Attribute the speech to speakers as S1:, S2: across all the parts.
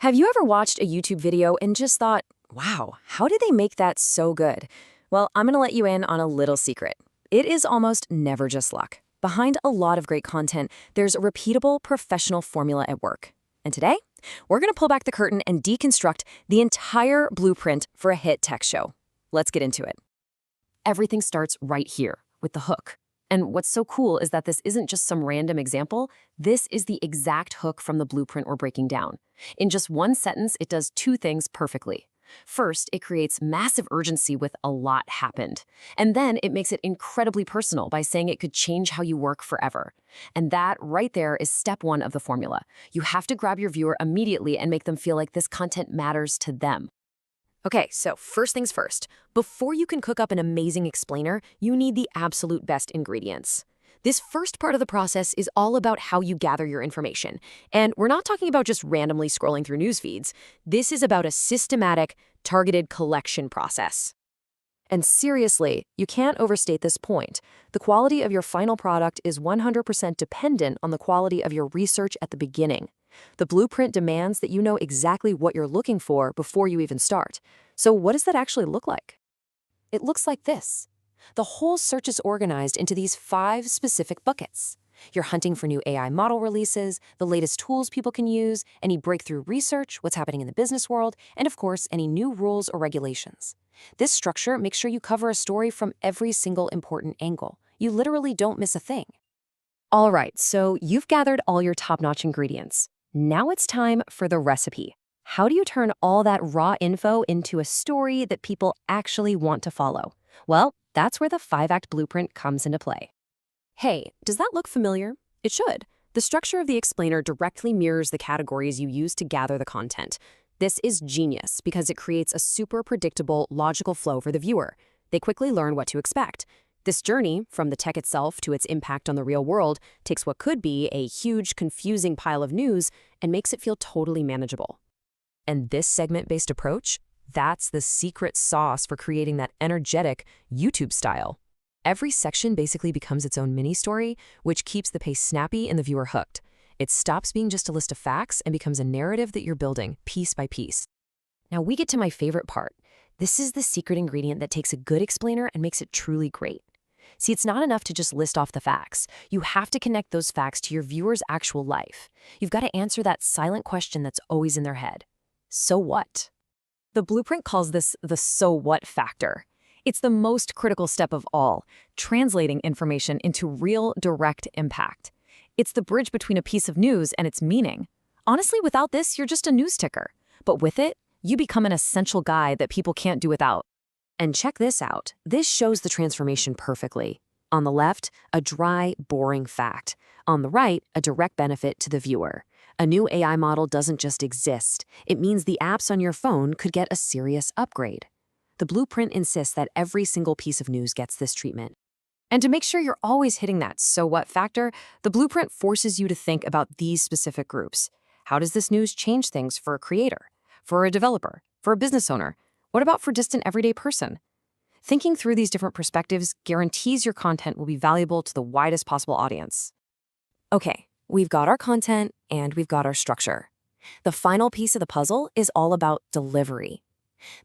S1: Have you ever watched a YouTube video and just thought, wow, how did they make that so good? Well, I'm going to let you in on a little secret. It is almost never just luck. Behind a lot of great content, there's a repeatable professional formula at work. And today, we're going to pull back the curtain and deconstruct the entire blueprint for a hit tech show. Let's get into it. Everything starts right here with the hook. And what's so cool is that this isn't just some random example. This is the exact hook from the blueprint we're breaking down. In just one sentence, it does two things perfectly. First, it creates massive urgency with "a lot happened." And then it makes it incredibly personal by saying it could change how you work forever. And that right there is step one of the formula. You have to grab your viewer immediately and make them feel like this content matters to them. Okay, so first things first. Before you can cook up an amazing explainer, you need the absolute best ingredients. This first part of the process is all about how you gather your information. And we're not talking about just randomly scrolling through news feeds. This is about a systematic, targeted collection process. And seriously, you can't overstate this point. The quality of your final product is 100% dependent on the quality of your research at the beginning. The blueprint demands that you know exactly what you're looking for before you even start. So what does that actually look like? It looks like this. The whole search is organized into these 5 specific buckets. You're hunting for new AI model releases, the latest tools people can use, any breakthrough research, what's happening in the business world, and of course, any new rules or regulations. This structure makes sure you cover a story from every single important angle. You literally don't miss a thing. All right, so you've gathered all your top-notch ingredients. Now it's time for the recipe. How do you turn all that raw info into a story that people actually want to follow? Well, that's where the 5-act blueprint comes into play. Hey, does that look familiar? It should. The structure of the explainer directly mirrors the categories you use to gather the content. This is genius because it creates a super predictable, logical flow for the viewer. They quickly learn what to expect. This journey, from the tech itself to its impact on the real world, takes what could be a huge, confusing pile of news and makes it feel totally manageable. And this segment-based approach, that's the secret sauce for creating that energetic YouTube style. Every section basically becomes its own mini-story, which keeps the pace snappy and the viewer hooked. It stops being just a list of facts and becomes a narrative that you're building piece by piece. Now we get to my favorite part. This is the secret ingredient that takes a good explainer and makes it truly great. See, it's not enough to just list off the facts. You have to connect those facts to your viewer's actual life. You've got to answer that silent question that's always in their head. So what? The blueprint calls this the so what factor. It's the most critical step of all, translating information into real, direct impact. It's the bridge between a piece of news and its meaning. Honestly, without this, you're just a news ticker. But with it, you become an essential guide that people can't do without. And check this out. This shows the transformation perfectly. On the left, a dry, boring fact. On the right, a direct benefit to the viewer. A new AI model doesn't just exist. It means the apps on your phone could get a serious upgrade. The blueprint insists that every single piece of news gets this treatment. And to make sure you're always hitting that so what factor, the blueprint forces you to think about these specific groups. How does this news change things for a creator, for a developer, for a business owner? What about for just an everyday person? Thinking through these different perspectives guarantees your content will be valuable to the widest possible audience. Okay, we've got our content and we've got our structure. The final piece of the puzzle is all about delivery.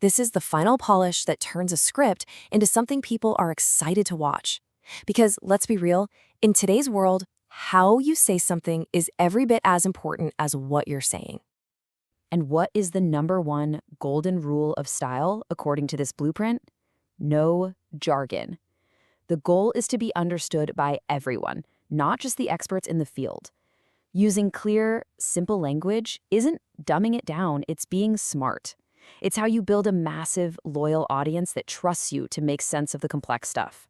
S1: This is the final polish that turns a script into something people are excited to watch. Because let's be real, in today's world, how you say something is every bit as important as what you're saying. And what is the #1 golden rule of style, according to this blueprint? No jargon. The goal is to be understood by everyone, not just the experts in the field. Using clear, simple language isn't dumbing it down, it's being smart. It's how you build a massive, loyal audience that trusts you to make sense of the complex stuff.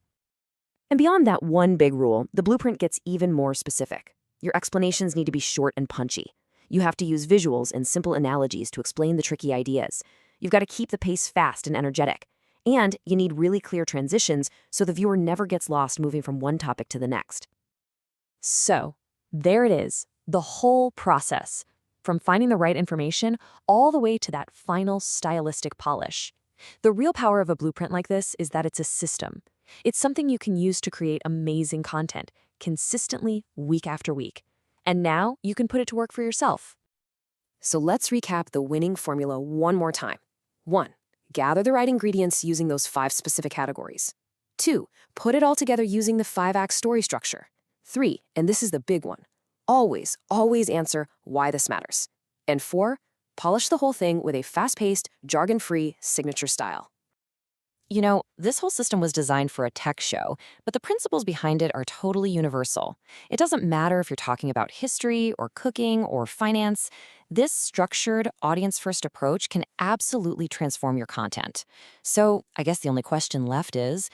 S1: And beyond that one big rule, the blueprint gets even more specific. Your explanations need to be short and punchy. You have to use visuals and simple analogies to explain the tricky ideas. You've got to keep the pace fast and energetic. And you need really clear transitions so the viewer never gets lost moving from one topic to the next. So, there it is, the whole process, from finding the right information all the way to that final stylistic polish. The real power of a blueprint like this is that it's a system. It's something you can use to create amazing content, consistently, week after week. And now you can put it to work for yourself. So let's recap the winning formula one more time. 1. Gather the right ingredients using those 5 specific categories. 2. Put it all together using the 5-act story structure. 3. And this is the big one. Always answer why this matters. And 4. Polish the whole thing with a fast-paced, jargon-free signature style. You know, this whole system was designed for a tech show, but the principles behind it are totally universal. It doesn't matter if you're talking about history or cooking or finance. This structured, audience-first approach can absolutely transform your content. So I guess the only question left is,